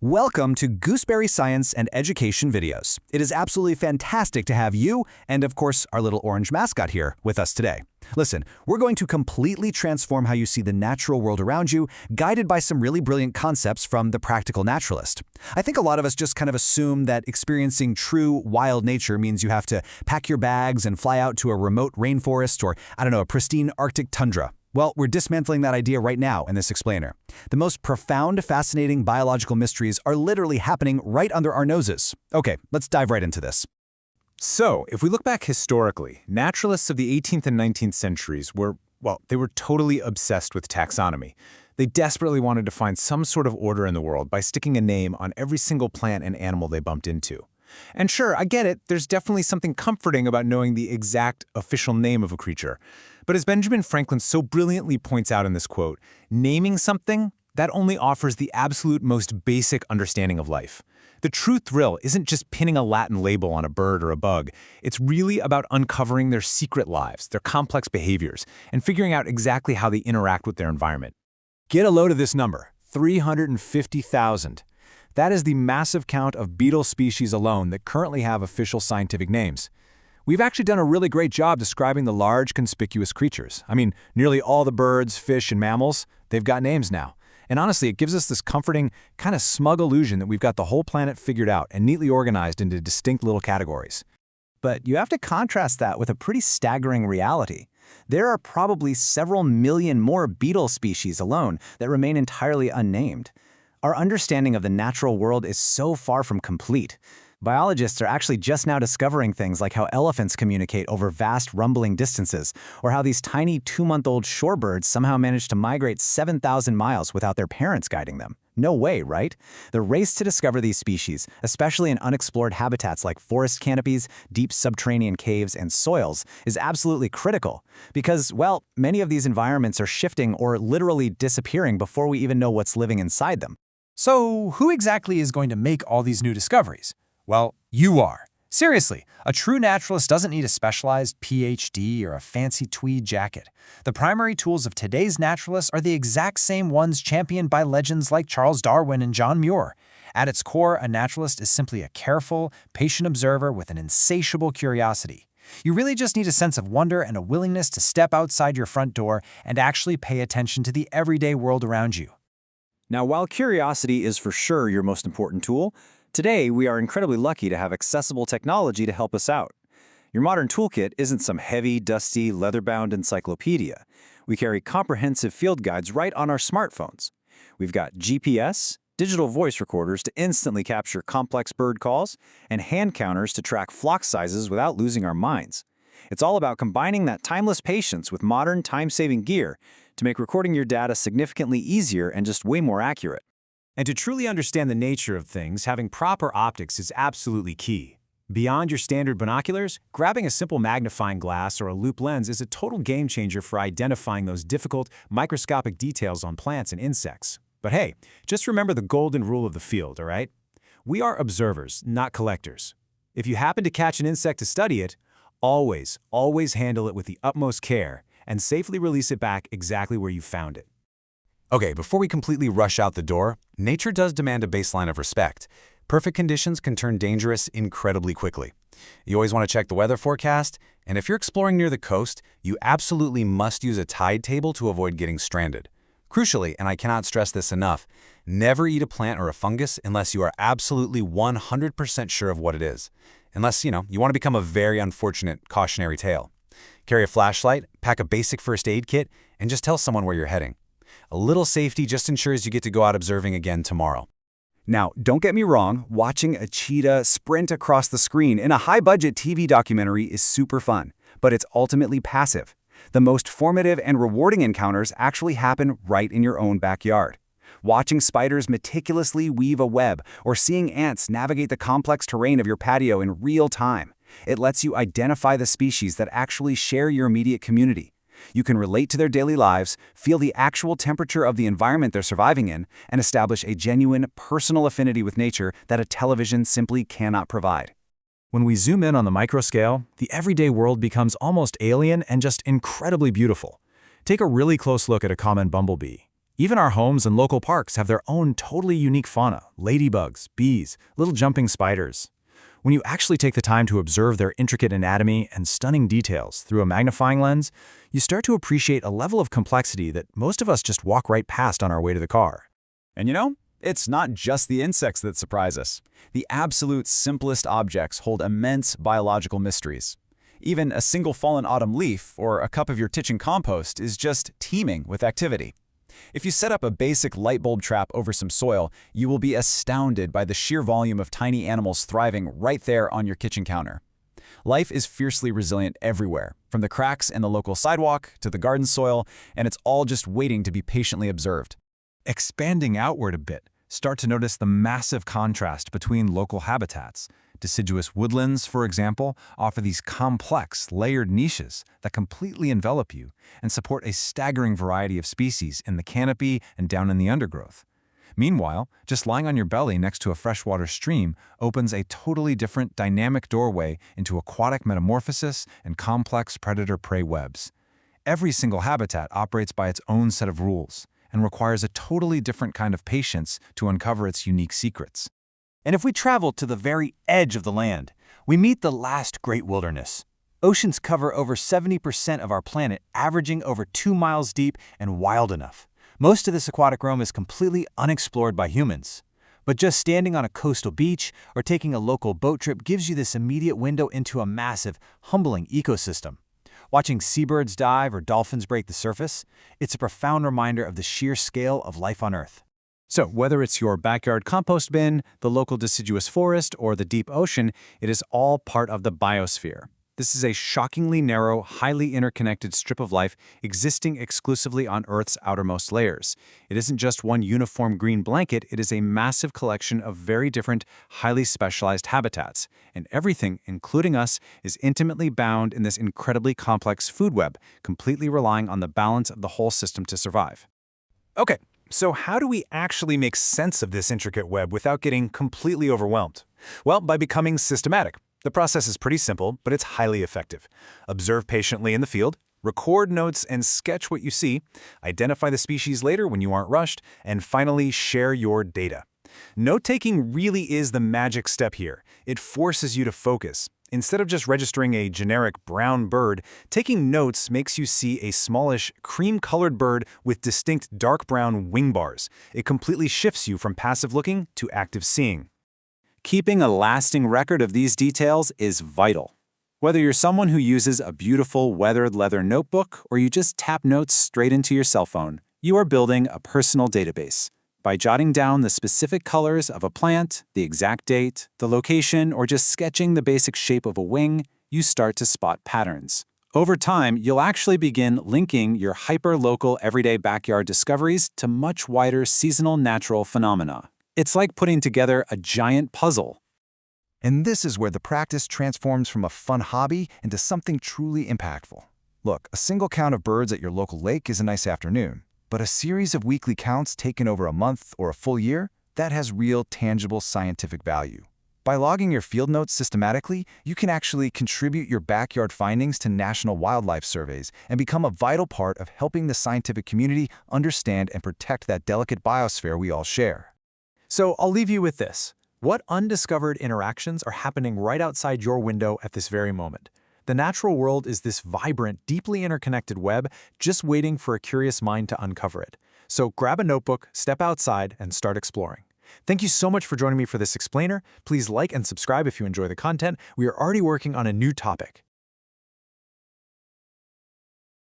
Welcome to Gooseberry Science and Education videos. It is absolutely fantastic to have you and, of course, our little orange mascot here with us today. Listen, we're going to completely transform how you see the natural world around you, guided by some really brilliant concepts from the Practical Naturalist. I think a lot of us just kind of assume that experiencing true wild nature means you have to pack your bags and fly out to a remote rainforest or, a pristine Arctic tundra. Well, we're dismantling that idea right now in this explainer. The most profound, fascinating biological mysteries are literally happening right under our noses. Okay, let's dive right into this. So, if we look back historically, naturalists of the 18th and 19th centuries were totally obsessed with taxonomy. They desperately wanted to find some sort of order in the world by sticking a name on every single plant and animal they bumped into. And sure, I get it, there's definitely something comforting about knowing the exact official name of a creature. But as Benjamin Franklin so brilliantly points out in this quote, naming something, that only offers the absolute most basic understanding of life. The true thrill isn't just pinning a Latin label on a bird or a bug. It's really about uncovering their secret lives, their complex behaviors, and figuring out exactly how they interact with their environment. Get a load of this number, 350,000. That is the massive count of beetle species alone that currently have official scientific names. We've actually done a really great job describing the large, conspicuous creatures. Nearly all the birds, fish, and mammals, they've got names now. And honestly, it gives us this comforting, kind of smug illusion that we've got the whole planet figured out and neatly organized into distinct little categories. But you have to contrast that with a pretty staggering reality. There are probably several million more beetle species alone that remain entirely unnamed. Our understanding of the natural world is so far from complete. Biologists are actually just now discovering things like how elephants communicate over vast rumbling distances, or how these tiny 2-month-old shorebirds somehow manage to migrate 7,000 miles without their parents guiding them. No way, right? The race to discover these species, especially in unexplored habitats like forest canopies, deep subterranean caves, and soils, is absolutely critical because, well, many of these environments are shifting or literally disappearing before we even know what's living inside them. So, who exactly is going to make all these new discoveries? Well, you are. Seriously, a true naturalist doesn't need a specialized PhD or a fancy tweed jacket. The primary tools of today's naturalists are the exact same ones championed by legends like Charles Darwin and John Muir. At its core, a naturalist is simply a careful, patient observer with an insatiable curiosity. You really just need a sense of wonder and a willingness to step outside your front door and actually pay attention to the everyday world around you. Now, while curiosity is for sure your most important tool, today we are incredibly lucky to have accessible technology to help us out. Your modern toolkit isn't some heavy, dusty, leather-bound encyclopedia. We carry comprehensive field guides right on our smartphones. We've got GPS, digital voice recorders to instantly capture complex bird calls, and hand counters to track flock sizes without losing our minds. It's all about combining that timeless patience with modern, time-saving gear to make recording your data significantly easier and just way more accurate. And to truly understand the nature of things, having proper optics is absolutely key. Beyond your standard binoculars, grabbing a simple magnifying glass or a loupe lens is a total game changer for identifying those difficult, microscopic details on plants and insects. But hey, just remember the golden rule of the field, all right? We are observers, not collectors. If you happen to catch an insect to study it, always handle it with the utmost care and safely release it back exactly where you found it. Okay, before we completely rush out the door, nature does demand a baseline of respect. Perfect conditions can turn dangerous incredibly quickly. You always want to check the weather forecast, and if you're exploring near the coast, you absolutely must use a tide table to avoid getting stranded. Crucially, and I cannot stress this enough, never eat a plant or a fungus unless you are absolutely 100% sure of what it is. Unless, you want to become a very unfortunate cautionary tale. Carry a flashlight, pack a basic first aid kit, and just tell someone where you're heading. A little safety just ensures you get to go out observing again tomorrow. Now, don't get me wrong, watching a cheetah sprint across the screen in a high-budget TV documentary is super fun, but it's ultimately passive. The most formative and rewarding encounters actually happen right in your own backyard. Watching spiders meticulously weave a web or seeing ants navigate the complex terrain of your patio in real time. It lets you identify the species that actually share your immediate community. You can relate to their daily lives, feel the actual temperature of the environment they're surviving in, and establish a genuine, personal affinity with nature that a television simply cannot provide. When we zoom in on the micro scale, the everyday world becomes almost alien and just incredibly beautiful. Take a really close look at a common bumblebee. Even our homes and local parks have their own totally unique fauna, ladybugs, bees, little jumping spiders. When you actually take the time to observe their intricate anatomy and stunning details through a magnifying lens, you start to appreciate a level of complexity that most of us just walk right past on our way to the car. And you know, it's not just the insects that surprise us. The absolute simplest objects hold immense biological mysteries. Even a single fallen autumn leaf or a cup of your kitchen compost is just teeming with activity. If you set up a basic light bulb trap over some soil, you will be astounded by the sheer volume of tiny animals thriving right there on your kitchen counter. Life is fiercely resilient everywhere, from the cracks in the local sidewalk to the garden soil, and it's all just waiting to be patiently observed. Expanding outward a bit, start to notice the massive contrast between local habitats. Deciduous woodlands, for example, offer these complex, layered niches that completely envelop you and support a staggering variety of species in the canopy and down in the undergrowth. Meanwhile, just lying on your belly next to a freshwater stream opens a totally different dynamic doorway into aquatic metamorphosis and complex predator-prey webs. Every single habitat operates by its own set of rules and requires a totally different kind of patience to uncover its unique secrets. And if we travel to the very edge of the land, we meet the last great wilderness. Oceans cover over 70% of our planet, averaging over 2 miles deep and wild enough. Most of this aquatic realm is completely unexplored by humans. But just standing on a coastal beach or taking a local boat trip gives you this immediate window into a massive, humbling ecosystem. Watching seabirds dive or dolphins break the surface, it's a profound reminder of the sheer scale of life on Earth. So whether it's your backyard compost bin, the local deciduous forest, or the deep ocean, it is all part of the biosphere. This is a shockingly narrow, highly interconnected strip of life existing exclusively on Earth's outermost layers. It isn't just one uniform green blanket, it is a massive collection of very different, highly specialized habitats. And everything, including us, is intimately bound in this incredibly complex food web, completely relying on the balance of the whole system to survive. Okay. So how do we actually make sense of this intricate web without getting completely overwhelmed? Well, by becoming systematic. The process is pretty simple, but it's highly effective. Observe patiently in the field, record notes and sketch what you see, identify the species later when you aren't rushed, and finally share your data. Note-taking really is the magic step here. It forces you to focus. Instead of just registering a generic brown bird, taking notes makes you see a smallish, cream-colored bird with distinct dark brown wing bars. It completely shifts you from passive looking to active seeing. Keeping a lasting record of these details is vital. Whether you're someone who uses a beautiful weathered leather notebook or you just tap notes straight into your cell phone, you are building a personal database. By jotting down the specific colors of a plant, the exact date, the location, or just sketching the basic shape of a wing, you start to spot patterns. Over time, you'll actually begin linking your hyper-local everyday backyard discoveries to much wider seasonal natural phenomena. It's like putting together a giant puzzle. And this is where the practice transforms from a fun hobby into something truly impactful. Look, a single count of birds at your local lake is a nice afternoon. But a series of weekly counts taken over a month or a full year, that has real, tangible scientific value. By logging your field notes systematically, you can actually contribute your backyard findings to national wildlife surveys and become a vital part of helping the scientific community understand and protect that delicate biosphere we all share. So I'll leave you with this. What undiscovered interactions are happening right outside your window at this very moment? The natural world is this vibrant, deeply interconnected web just waiting for a curious mind to uncover it. So grab a notebook, step outside, and start exploring. Thank you so much for joining me for this explainer. Please like and subscribe if you enjoy the content. We are already working on a new topic.